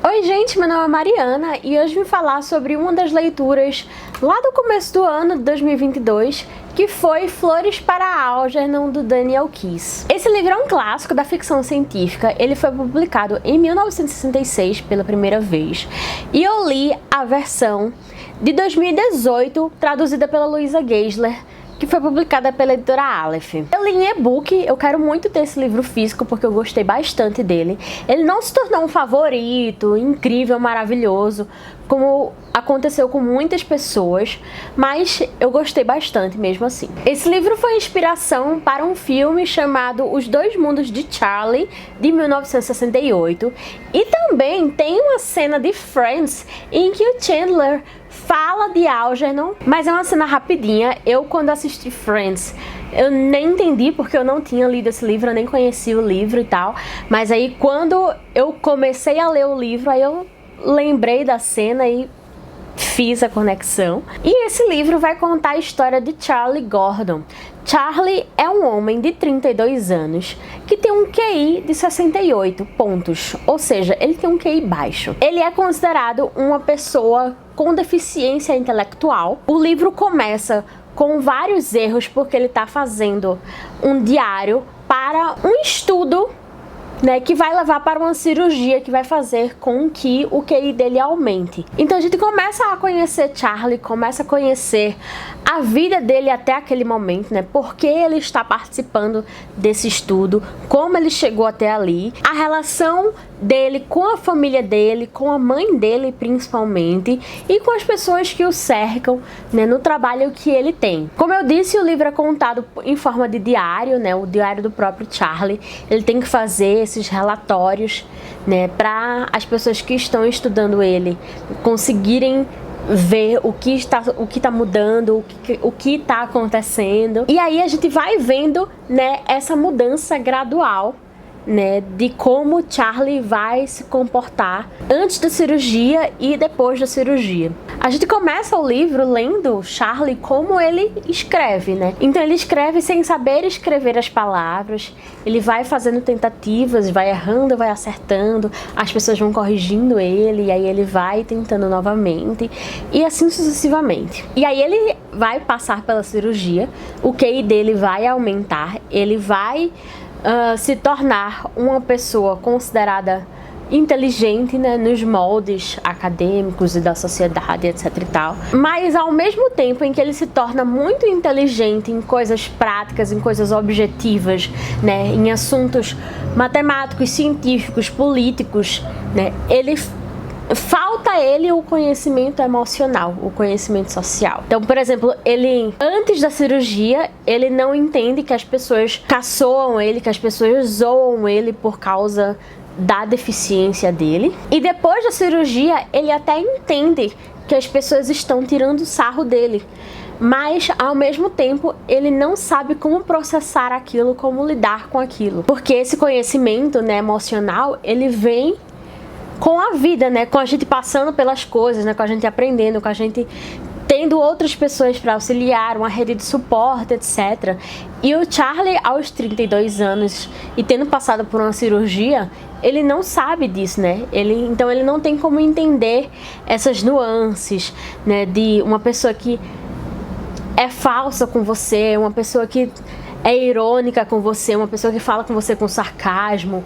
Oi gente, meu nome é Mariana e hoje vim falar sobre uma das leituras lá do começo do ano de 2022, que foi Flores para Algernon, do Daniel Keyes. Esse livro é um clássico da ficção científica, ele foi publicado em 1966 pela primeira vez e eu li a versão de 2018, traduzida pela Luisa Geisler, que foi publicada pela editora Aleph. Eu li em e-book, eu quero muito ter esse livro físico porque eu gostei bastante dele. Ele não se tornou um favorito, incrível, maravilhoso, como aconteceu com muitas pessoas, mas eu gostei bastante mesmo assim. Esse livro foi inspiração para um filme chamado Os Dois Mundos de Charlie, de 1968, e também tem uma cena de Friends em que o Chandler fala de Algernon, mas é uma cena rapidinha. Eu, quando assisti Friends, eu nem entendi porque eu não tinha lido esse livro, eu nem conhecia o livro e tal, mas aí quando eu comecei a ler o livro, aí eu lembrei da cena e fiz a conexão. E esse livro vai contar a história de Charlie Gordon. Charlie é um homem de 32 anos que tem um QI de 68 pontos, ou seja, ele tem um QI baixo. Ele é considerado uma pessoa com deficiência intelectual. O livro começa com vários erros porque ele está fazendo um diário para um estudo, né, que vai levar para uma cirurgia que vai fazer com que o QI dele aumente. Então a gente começa a conhecer Charlie, começa a conhecer a vida dele até aquele momento, né, por que ele está participando desse estudo, como ele chegou até ali, a relação dele com a família dele, com a mãe dele principalmente, e com as pessoas que o cercam, né, no trabalho que ele tem. Como eu disse, o livro é contado em forma de diário, né, o diário do próprio Charlie. Ele tem que fazer esses relatórios, né, para as pessoas que estão estudando ele conseguirem ver o que está mudando, o que está acontecendo. E aí a gente vai vendo, né, essa mudança gradual, né, de como Charlie vai se comportar antes da cirurgia e depois da cirurgia. A gente começa o livro lendo Charlie como ele escreve, né? Então ele escreve sem saber escrever as palavras, ele vai fazendo tentativas, vai errando, vai acertando, as pessoas vão corrigindo ele, e aí ele vai tentando novamente, e assim sucessivamente. E aí ele vai passar pela cirurgia, o QI dele vai aumentar, ele vai se tornar uma pessoa considerada inteligente, né, nos moldes acadêmicos e da sociedade, etc e tal. Mas ao mesmo tempo em que ele se torna muito inteligente em coisas práticas, em coisas objetivas, né, em assuntos matemáticos, científicos, políticos, né, falta a ele o conhecimento emocional, o conhecimento social. Então, por exemplo, ele, antes da cirurgia, ele não entende que as pessoas caçoam ele, que as pessoas zoam ele por causa da deficiência dele. E depois da cirurgia, ele até entende que as pessoas estão tirando sarro dele, mas ao mesmo tempo ele não sabe como processar aquilo, como lidar com aquilo. Porque esse conhecimento, né, emocional, ele vem com a vida, né, com a gente passando pelas coisas, né, com a gente aprendendo, com a gente tendo outras pessoas para auxiliar, uma rede de suporte, etc. E o Charlie, aos 32 anos e tendo passado por uma cirurgia, ele não sabe disso, né? Então ele não tem como entender essas nuances, né, de uma pessoa que é falsa com você, uma pessoa que é irônica com você, uma pessoa que fala com você com sarcasmo,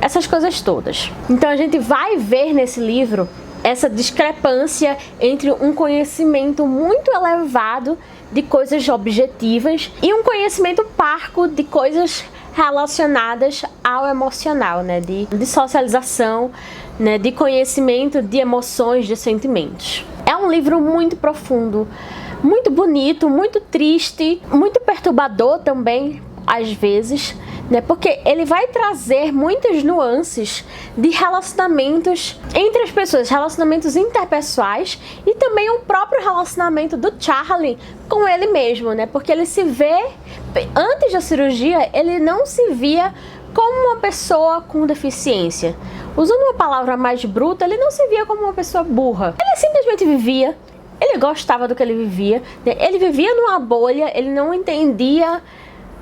essas coisas todas. Então a gente vai ver nesse livro essa discrepância entre um conhecimento muito elevado de coisas objetivas e um conhecimento parco de coisas relacionadas ao emocional, né, de socialização, né, de conhecimento de emoções, de sentimentos. É um livro muito profundo, muito bonito, muito triste, muito perturbador também, às vezes, né? Porque ele vai trazer muitas nuances de relacionamentos entre as pessoas, relacionamentos interpessoais e também o próprio relacionamento do Charlie com ele mesmo, né? Porque ele se vê, antes da cirurgia, ele não se via como uma pessoa com deficiência. Usando uma palavra mais bruta, ele não se via como uma pessoa burra. Ele simplesmente vivia. Ele gostava do que ele vivia, né? Ele vivia numa bolha, ele não entendia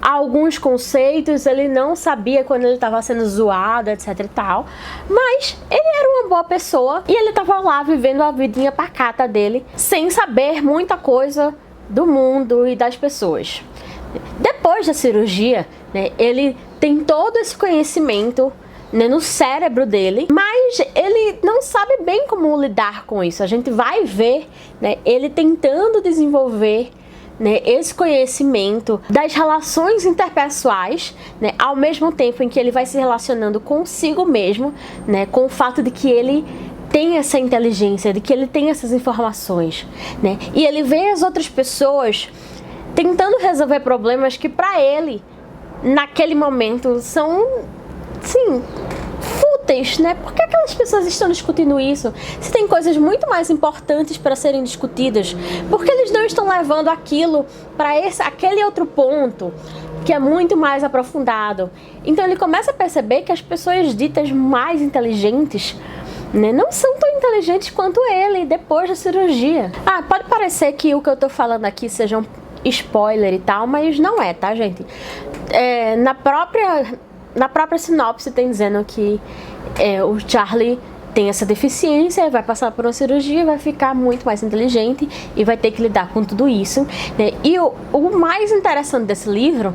alguns conceitos, ele não sabia quando ele estava sendo zoado, etc e tal, mas ele era uma boa pessoa e ele estava lá vivendo a vidinha pacata dele, sem saber muita coisa do mundo e das pessoas. Depois da cirurgia, né, ele tem todo esse conhecimento, né, no cérebro dele, mas ele não sabe bem como lidar com isso. A gente vai ver, né, ele tentando desenvolver, né, esse conhecimento das relações interpessoais, né, ao mesmo tempo em que ele vai se relacionando consigo mesmo, né, com o fato de que ele tem essa inteligência, de que ele tem essas informações, né, e ele vê as outras pessoas tentando resolver problemas que para ele, naquele momento, são, sim, fúteis, né? Por que aquelas pessoas estão discutindo isso? Se tem coisas muito mais importantes para serem discutidas, por que eles não estão levando aquilo para aquele outro ponto que é muito mais aprofundado? Então ele começa a perceber que as pessoas ditas mais inteligentes, né, não são tão inteligentes quanto ele depois da cirurgia. Pode parecer que o que eu tô falando aqui seja um spoiler e tal, mas não é, tá, gente? Na própria sinopse tem dizendo que o Charlie tem essa deficiência, vai passar por uma cirurgia, vai ficar muito mais inteligente e vai ter que lidar com tudo isso, né? E o mais interessante desse livro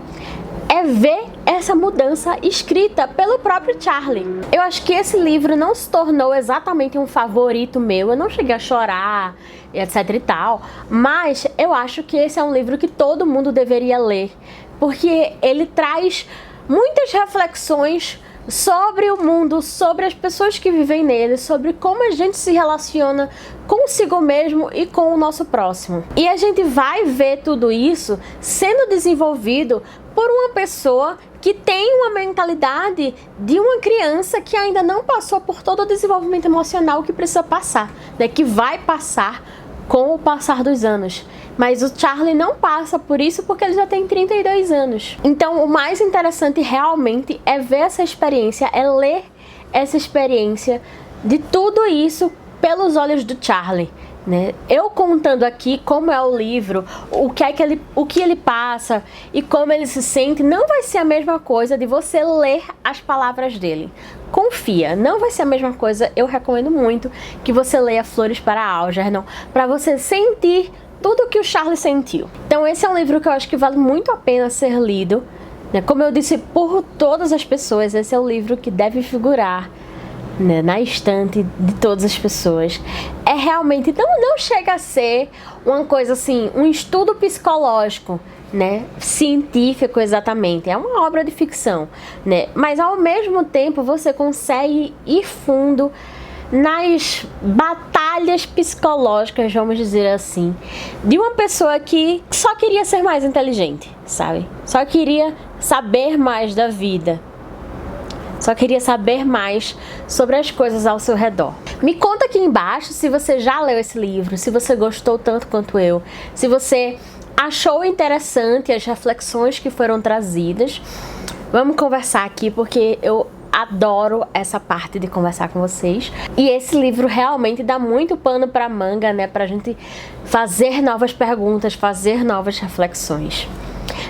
é ver essa mudança escrita pelo próprio Charlie. Eu acho que esse livro não se tornou exatamente um favorito meu, eu não cheguei a chorar, etc e tal, mas eu acho que esse é um livro que todo mundo deveria ler, porque ele traz muitas reflexões sobre o mundo, sobre as pessoas que vivem nele, sobre como a gente se relaciona consigo mesmo e com o nosso próximo. E a gente vai ver tudo isso sendo desenvolvido por uma pessoa que tem uma mentalidade de uma criança que ainda não passou por todo o desenvolvimento emocional que precisa passar, né? Que vai passar com o passar dos anos. Mas o Charlie não passa por isso porque ele já tem 32 anos. Então o mais interessante realmente é ver essa experiência, é ler essa experiência de tudo isso pelos olhos do Charlie, né? Eu contando aqui como é o livro, o que ele passa e como ele se sente, não vai ser a mesma coisa de você ler as palavras dele. Confia, não vai ser a mesma coisa. Eu recomendo muito que você leia Flores para Algernon, para você sentir tudo o que o Charlie sentiu. Então esse é um livro que eu acho que vale muito a pena ser lido, né? Como eu disse, por todas as pessoas, esse é o livro que deve figurar, né, na estante de todas as pessoas. É realmente, não chega a ser uma coisa assim, um estudo psicológico, né, científico exatamente, é uma obra de ficção, né, mas ao mesmo tempo você consegue ir fundo nas batalhas psicológicas, vamos dizer assim, de uma pessoa que só queria ser mais inteligente, sabe? Só queria saber mais da vida. Só queria saber mais sobre as coisas ao seu redor. Me conta aqui embaixo se você já leu esse livro, se você gostou tanto quanto eu, se você achou interessante as reflexões que foram trazidas. Vamos conversar aqui porque eu adoro essa parte de conversar com vocês. E esse livro realmente dá muito pano pra manga, né? Pra gente fazer novas perguntas, fazer novas reflexões.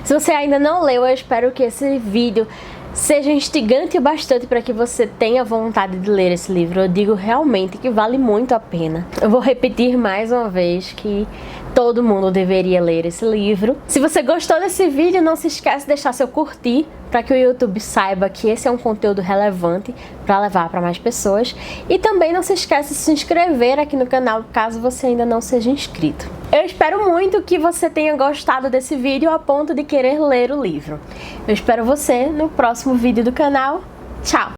Se você ainda não leu, eu espero que esse vídeo seja instigante o bastante para que você tenha vontade de ler esse livro. Eu digo realmente que vale muito a pena. Eu vou repetir mais uma vez que todo mundo deveria ler esse livro. Se você gostou desse vídeo, não se esquece de deixar seu curtir para que o YouTube saiba que esse é um conteúdo relevante para levar para mais pessoas. E também não se esquece de se inscrever aqui no canal caso você ainda não seja inscrito. Eu espero muito que você tenha gostado desse vídeo a ponto de querer ler o livro. Eu espero você no próximo vídeo do canal. Tchau!